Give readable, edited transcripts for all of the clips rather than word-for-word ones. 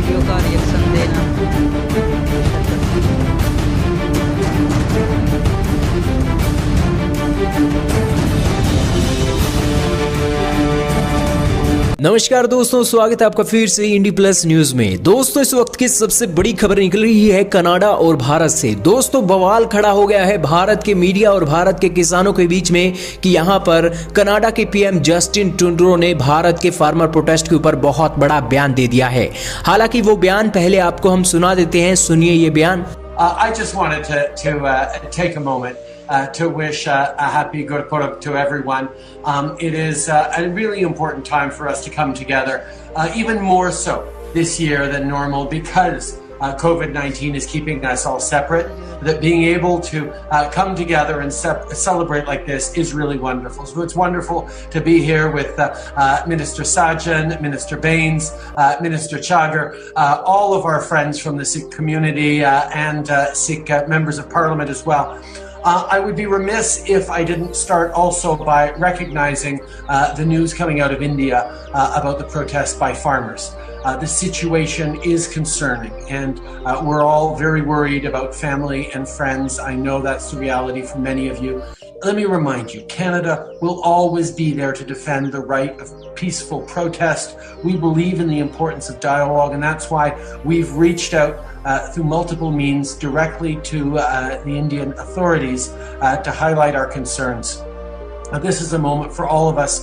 Video का reaction देना। नमस्कार दोस्तों, स्वागत है आपका फिर से इंडी प्लस न्यूज में। दोस्तों, इस वक्त की सबसे बड़ी खबर निकल रही है कनाडा और भारत से। दोस्तों, बवाल खड़ा हो गया है भारत के मीडिया और भारत के किसानों के बीच में कि यहां पर कनाडा के पीएम जस्टिन ट्रूडो ने भारत के फार्मर प्रोटेस्ट के ऊपर बहुत बड़ा बयान दे दिया है। हालांकि वो बयान पहले आपको हम सुना देते हैं, सुनिए ये बयान। I just wanted to take a moment to wish a happy Gurpurab to everyone. It is a really important time for us to come together, even more so this year than normal because COVID-19 is keeping us all separate. That being able to come together and celebrate like this is really wonderful. So it's wonderful to be here with Minister Sajan, Minister Baines, Minister Chagger, all of our friends from the Sikh community and Sikh members of Parliament as well. I would be remiss if I didn't start also by recognizing the news coming out of India about the protest by farmers. The situation is concerning and we're all very worried about family and friends. I know that's the reality for many of you. Let me remind you, Canada will always be there to defend the right of peaceful protest. We believe in the importance of dialogue, and that's why we've reached out through multiple means directly to the Indian authorities to highlight our concerns. This is a moment for all of us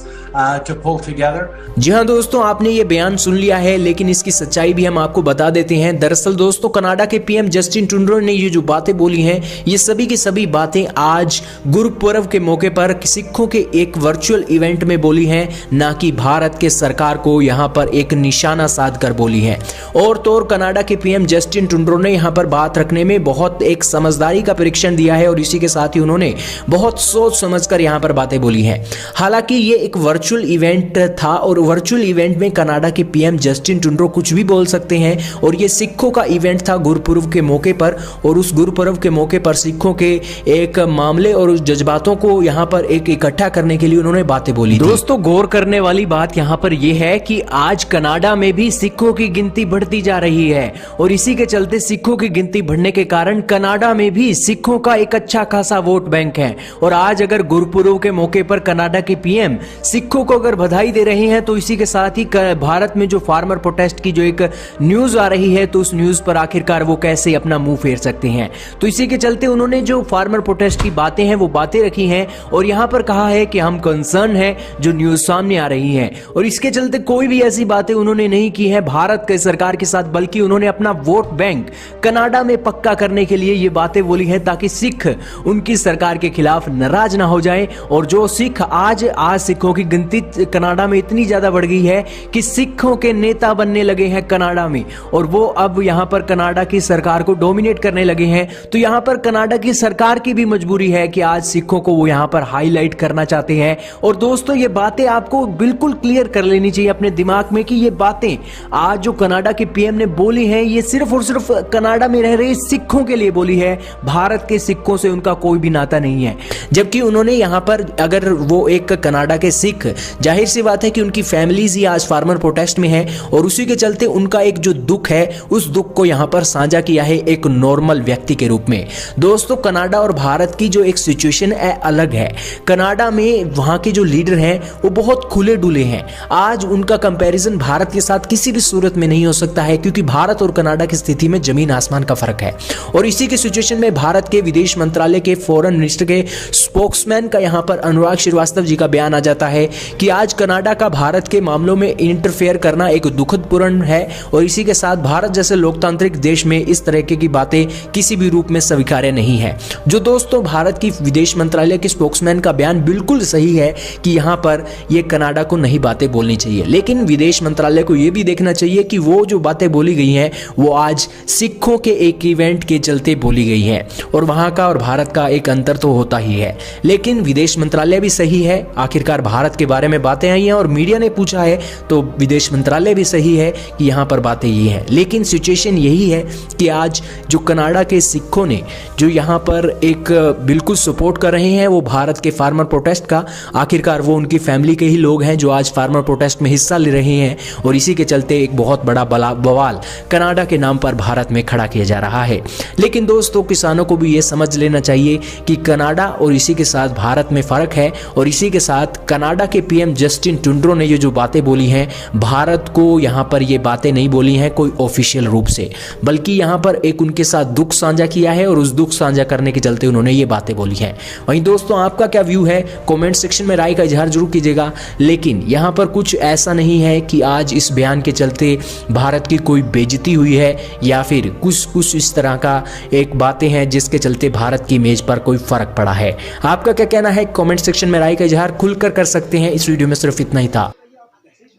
to pull together. जी हाँ दोस्तों, आपने ये बयान सुन लिया है, लेकिन इसकी सच्चाई भी हम आपको बता देते हैं। दरअसल दोस्तों, कनाडा के पीएम जस्टिन ट्रूडो ने ये जो बातें बोली हैं, ये सभी की सभी बातें आज गुरुपर्व के मौके पर सिखों के एक वर्चुअल इवेंट में बोली हैं, ना कि भारत के सरकार को यहाँ पर एक निशाना साध कर बोली है। और तो और कनाडा के पीएम जस्टिन ट्रूडो ने यहाँ पर बात रखने में बहुत एक समझदारी का परीक्षण दिया है और इसी के साथ ही उन्होंने बहुत सोच समझ कर यहाँ पर बातें बोली है। हालांकि ये एक वर्चुअल इवेंट था और वर्चुअल इवेंट में कनाडा के पीएम जस्टिन ट्रूडो कुछ भी बोल सकते हैं और ये सिखों का इवेंट था गुरुपर्व के मौके पर, और उस गुरुपर्व के मौके पर सिखों के एक मामले और उस जज्बातों को यहाँ पर एक इकट्ठा करने के लिए उन्होंने बातें बोली। दोस्तों, गौर करने वाली बात यहाँ पर यह है कि आज कनाडा में भी सिखों की गिनती बढ़ती जा रही है और इसी के चलते सिखों की गिनती बढ़ने के कारण कनाडा में भी सिखों का एक अच्छा खासा वोट बैंक है। और आज अगर गुरुपर्व के मौके पर कनाडा के पीएम सिखों को अगर बधाई दे रहे हैं, तो इसी के साथ ही भारत में जो फार्मर प्रोटेस्ट की जो एक न्यूज आ रही है, तो उस न्यूज पर आखिरकार वो कैसे अपना मुंह फेर सकते हैं। तो इसी के चलते उन्होंने जो फार्मर प्रोटेस्ट की बातें हैं वो बातें रखी हैं और यहां पर कहा है कि हम कंसर्न है जो न्यूज सामने आ रही है। और इसके चलते कोई भी ऐसी बातें उन्होंने नहीं की है भारत के सरकार के साथ, बल्कि उन्होंने अपना वोट बैंक कनाडा में पक्का करने के लिए ये बातें बोली है, ताकि सिख उनकी सरकार के खिलाफ नाराज ना हो जाए। और जो सिख आज सिखों की गिनती कनाडा में इतनी ज्यादा बढ़ गई है कि सिखों के नेता बनने लगे हैं कनाडा में, और वो अब यहां पर कनाडा की सरकार को डोमिनेट करने लगे हैं। तो यहां पर कनाडा की सरकार की भी मजबूरी है कि आज सिखों को वो यहां पर हाईलाइट करना चाहते हैं। और दोस्तों, ये बातें आपको बिल्कुल क्लियर कर लेनी चाहिए अपने दिमाग में कि ये बातें आज जो कनाडा के पीएम ने बोली हैं, ये सिर्फ और सिर्फ कनाडा में रह रहे सिखों के लिए बोली है। भारत के सिखों से उनका कोई भी नाता नहीं है। जबकि उन्होंने यहां पर, अगर वो एक कनाडा के सिख, जाहिर सी बात है कि उनकी फैमिलीज ही आज फार्मर प्रोटेस्ट में है और उसी के चलते उनका एक जो दुख है, उस दुख को यहां पर साझा किया है एक नॉर्मल व्यक्ति के रूप में। दोस्तों, कनाडा और भारत की जो एक सिचुएशन है अलग है। कनाडा में वहां के जो लीडर हैं वो बहुत खुले डुले हैं। आज उनका कंपैरिजन भारत के साथ किसी भी सूरत में नहीं हो सकता है, क्योंकि भारत और कनाडा की स्थिति में जमीन आसमान का फर्क है। और इसी की सिचुएशन में भारत के विदेश मंत्रालय के फॉरेन मिनिस्टर के स्पोक्समैन का यहां पर अनुराग श्रीवास्तव जी का बयान आ जाता है कि आज कनाडा का भारत के मामलों में इंटरफेयर करना एक दुखद पूर्ण है और इसी के साथ भारत जैसे लोकतांत्रिक देश में इस तरह की बातें किसी भी रूप में स्वीकार्य नहीं है। जो दोस्तों, भारत की विदेश मंत्रालय के स्पोक्समैन का बयान बिल्कुल सही है कि यहां पर ये कनाडा को नहीं बातें बोलनी चाहिए, लेकिन विदेश मंत्रालय को यह भी देखना चाहिए कि वो जो बातें बोली गई हैं वो आज सिखों के एक इवेंट के चलते बोली गई है और वहां का और भारत का एक अंतर तो होता ही है। लेकिन विदेश मंत्रालय मंत्रालय भी सही है, आखिरकार भारत के बारे में बातें आई हैं और मीडिया ने पूछा है तो विदेश मंत्रालय भी सही है कि यहाँ पर बातें ये हैं। लेकिन सिचुएशन यही है कि आज जो कनाडा के सिखों ने जो यहाँ पर एक बिल्कुल सपोर्ट कर रहे हैं वो भारत के फार्मर प्रोटेस्ट का, आखिरकार वो उनकी फैमिली के ही लोग हैं जो आज फार्मर प्रोटेस्ट में हिस्सा ले रहे हैं और इसी के चलते एक बहुत बड़ा बवाल कनाडा के नाम पर भारत में खड़ा किया जा रहा है। लेकिन दोस्तों किसानों को भी ये समझ लेना चाहिए कि कनाडा और इसी के साथ भारत में फ़र्क है और इसी के साथ कनाडा के पीएम जस्टिन ट्रूडो ने ये जो बातें बोली हैं भारत को यहाँ पर ये बातें नहीं बोली हैं कोई ऑफिशियल रूप से, बल्कि यहाँ पर एक उनके साथ दुख साझा किया है और उस दुख साझा करने के चलते उन्होंने ये बातें बोली हैं। वहीं दोस्तों आपका क्या व्यू है कमेंट सेक्शन में राय का इजहार जरूर कीजिएगा। लेकिन यहाँ पर कुछ ऐसा नहीं है कि आज इस बयान के चलते भारत की कोई बेइज्जती हुई है या फिर कुछ इस तरह का एक बातें हैं जिसके चलते भारत की इमेज पर कोई फर्क पड़ा है। आपका क्या कहना है कमेंट सेक्शन में राय का इजहार खुलकर कर सकते हैं। इस वीडियो में सिर्फ इतना ही था।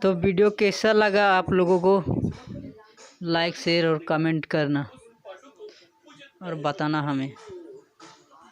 तो वीडियो कैसा लगा आप लोगों को लाइक शेयर और कमेंट करना और बताना हमें।